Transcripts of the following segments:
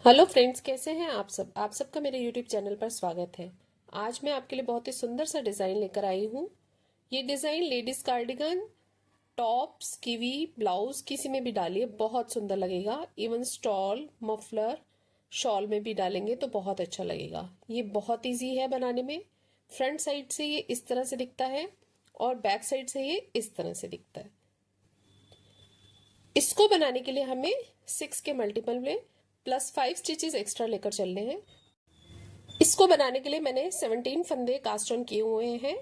Hello friends, कैसे हैं आप सबका मेरे यूट्यूब चैनल पर स्वागत है। आज मैं आपके लिए बहुत ही सुंदर सा डिज़ाइन लेकर आई हूँ। ये design ladies cardigan, tops, kiwi, blouse किसी में भी डालिए बहुत सुंदर लगेगा। इवन स्टॉल, मफलर, शॉल में भी डालेंगे तो बहुत अच्छा लगेगा। ये बहुत इजी है बनाने में। फ्रंट साइड से ये इस तरह से दिखता है और बैक साइड से ये इस तरह से दिखता है। इसको बनाने के लिए हमें 6 के मल्टीपल में +5 स्टिचेस एक्स्ट्रा लेकर चलने हैं। इसको बनाने के लिए मैंने 17 फंदे कास्ट ऑन किए हुए हैं।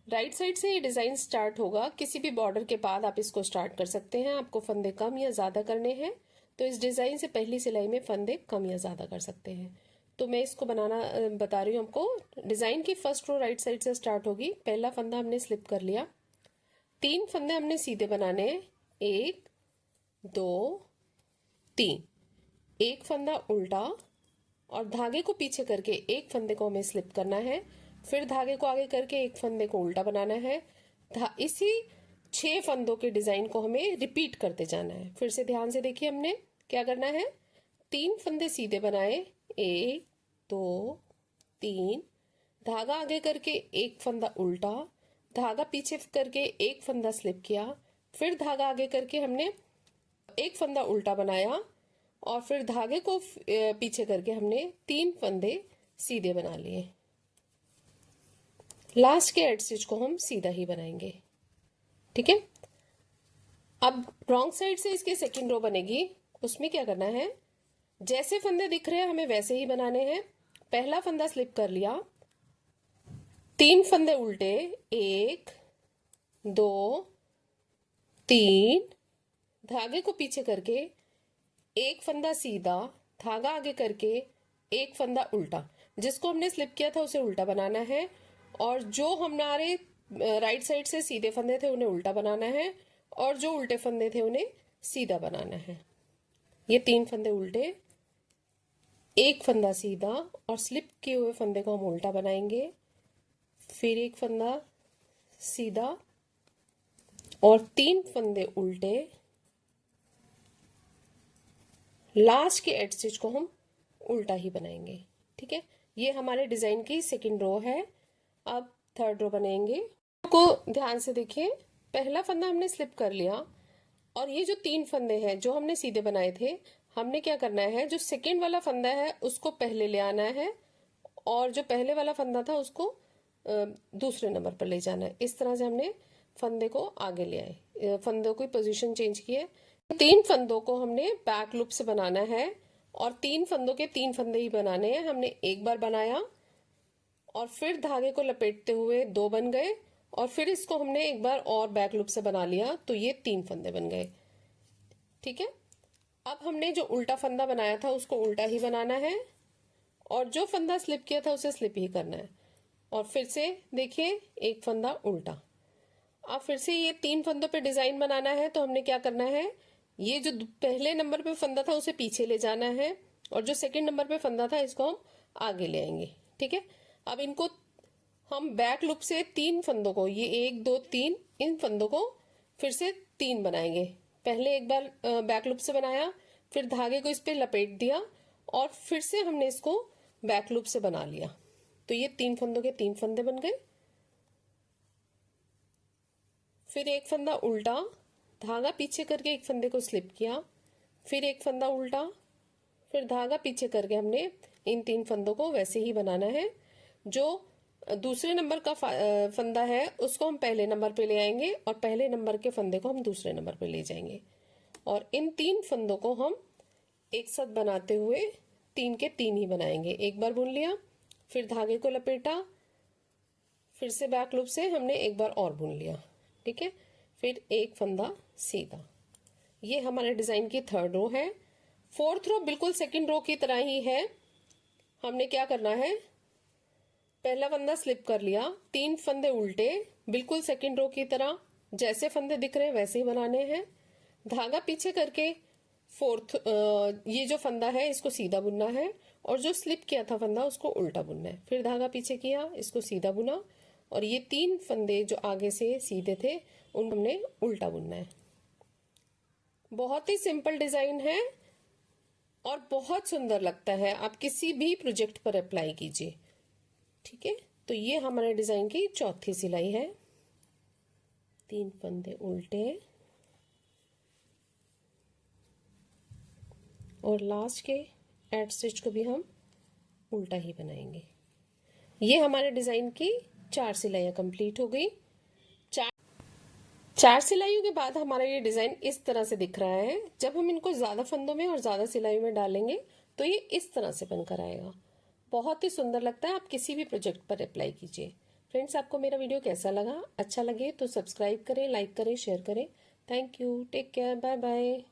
राइट साइड से ये डिजाइन स्टार्ट होगा। किसी भी बॉर्डर के बाद आप इसको स्टार्ट कर सकते हैं। आपको फंदे कम या ज्यादा करने हैं तो इस डिजाइन से पहली सिलाई में फंदे कम या ज्यादा कर सकते हैं। तो मैं इसको बनाना बता रही हूँ आपको। डिजाइन की फर्स्ट रो राइट साइड से स्टार्ट होगी। पहला फंदा हमने स्लिप कर लिया। 3 फंदे हमने सीधे बनाने हैं। 1 2 3। एक फंदा उल्टा और धागे को पीछे करके एक फंदे को हमें स्लिप करना है। फिर धागे को आगे करके एक फंदे को उल्टा बनाना है। इसी 6 फंदों के डिजाइन को हमें रिपीट करते जाना है। फिर से ध्यान से देखिए, हमने क्या करना है। 3 फंदे सीधे बनाए, 1 2 3। धागा आगे करके एक फंदा उल्टा, धागा पीछे करके एक फंदा स्लिप किया, फिर धागा आगे करके हमने एक फंदा उल्टा बनाया और फिर धागे को पीछे करके हमने 3 फंदे सीधे बना लिए। लास्ट के एड स्टिच को हम सीधा ही बनाएंगे, ठीक है। अब रॉन्ग साइड से इसके सेकंड रो बनेगी। उसमें क्या करना है, जैसे फंदे दिख रहे हैं हमें वैसे ही बनाने हैं। पहला फंदा स्लिप कर लिया, 3 फंदे उल्टे, 1 2 3। धागे को पीछे करके एक फंदा सीधा, धागा आगे करके एक फंदा उल्टा। जिसको हमने स्लिप किया था उसे उल्टा बनाना है और जो हमारे राइट साइड से सीधे फंदे थे उन्हें उल्टा बनाना है और जो उल्टे फंदे थे उन्हें सीधा बनाना है। ये 3 फंदे उल्टे, एक फंदा सीधा और स्लिप किए हुए फंदे को हम उल्टा बनाएंगे। फिर एक फंदा सीधा और 3 फंदे उल्टे। लास्ट के एड स्टिच को हम उल्टा ही बनाएंगे, ठीक है। ये हमारे डिजाइन की सेकंड रो है। अब थर्ड रो बनाएंगे। को ध्यान से देखिए, पहला फंदा हमने स्लिप कर लिया और ये जो 3 फंदे हैं जो हमने सीधे बनाए थे, हमने क्या करना है, जो सेकंड वाला फंदा है उसको पहले ले आना है और जो पहले वाला फंदा था उसको दूसरे नंबर पर ले जाना है। इस तरह से हमने फंदे को आगे ले आए, फंदों की पोजीशन चेंज की है। 3 फंदों को हमने बैक लूप से बनाना है और 3 फंदों के 3 फंदे ही बनाने हैं। हमने एक बार बनाया और फिर धागे को लपेटते हुए 2 बन गए और फिर इसको हमने एक बार और बैक लूप से बना लिया तो ये 3 फंदे बन गए, ठीक है। अब हमने जो उल्टा फंदा बनाया था उसको उल्टा ही बनाना है और जो फंदा स्लिप किया था उसे स्लिप ही करना है। और फिर से देखिए, एक फंदा उल्टा। अब फिर से ये 3 फंदों पे डिजाइन बनाना है तो हमने क्या करना है, ये जो पहले नंबर पे फंदा था उसे पीछे ले जाना है और जो सेकंड नंबर पे फंदा था इसको हम आगे ले आएंगे, ठीक है। अब इनको हम बैक लूप से 3 फंदों को, ये 1 2 3, इन फंदों को फिर से 3 बनाएंगे। पहले एक बार बैक लूप से बनाया, फिर धागे को इस पे लपेट दिया और फिर से हमने इसको बैक लूप से बना लिया तो ये 3 फंदों के 3 फंदे बन गए। फिर एक फंदा उल्टा, धागा पीछे करके एक फंदे को स्लिप किया, फिर एक फंदा उल्टा, फिर धागा पीछे करके हमने इन 3 फंदों को वैसे ही बनाना है। जो दूसरे नंबर का फंदा है उसको हम पहले नंबर पे ले आएंगे और पहले नंबर के फंदे को हम दूसरे नंबर पे ले जाएंगे और इन 3 फंदों को हम एक साथ बनाते हुए 3 के 3 ही बनाएंगे। एक बार बुन लिया, फिर धागे को लपेटा, फिर से बैक लूप से हमने एक बार और बुन लिया, ठीक है। फिर एक फंदा सीधा। ये हमारे डिजाइन की थर्ड रो है। फोर्थ रो बिल्कुल सेकंड रो की तरह ही है। हमने क्या करना है, पहला फंदा स्लिप कर लिया, 3 फंदे उल्टे, बिल्कुल सेकंड रो की तरह जैसे फंदे दिख रहे हैं वैसे ही बनाने हैं। धागा पीछे करके ये जो फंदा है इसको सीधा बुनना है और जो स्लिप किया था फंदा उसको उल्टा बुनना है। फिर धागा पीछे किया, इसको सीधा बुना और ये 3 फंदे जो आगे से सीधे थे उन हमने उल्टा बुनना है। बहुत ही सिंपल डिजाइन है और और बहुत सुंदर लगता है। आप किसी भी प्रोजेक्ट पर अप्लाई कीजिए। ठीक है, तो ये हमारे डिजाइन की चौथी सिलाई है। 3 फंदे उल्टे और लास्ट के एड स्टिच को भी हम उल्टा ही बनाएंगे। ये हमारे डिजाइन की 4 सिलाइयाँ कंप्लीट हो गई। 4 सिलाइयों के बाद हमारा ये डिजाइन इस तरह से दिख रहा है। जब हम इनको ज्यादा फंदों में और ज्यादा सिलाइयों में डालेंगे तो ये इस तरह से बनकर आएगा। बहुत ही सुंदर लगता है। आप किसी भी प्रोजेक्ट पर अप्लाई कीजिए। फ्रेंड्स, आपको मेरा वीडियो कैसा लगा? अच्छा लगे तो सब्सक्राइब करें, लाइक करें, शेयर करें। Thank you, take care, bye bye.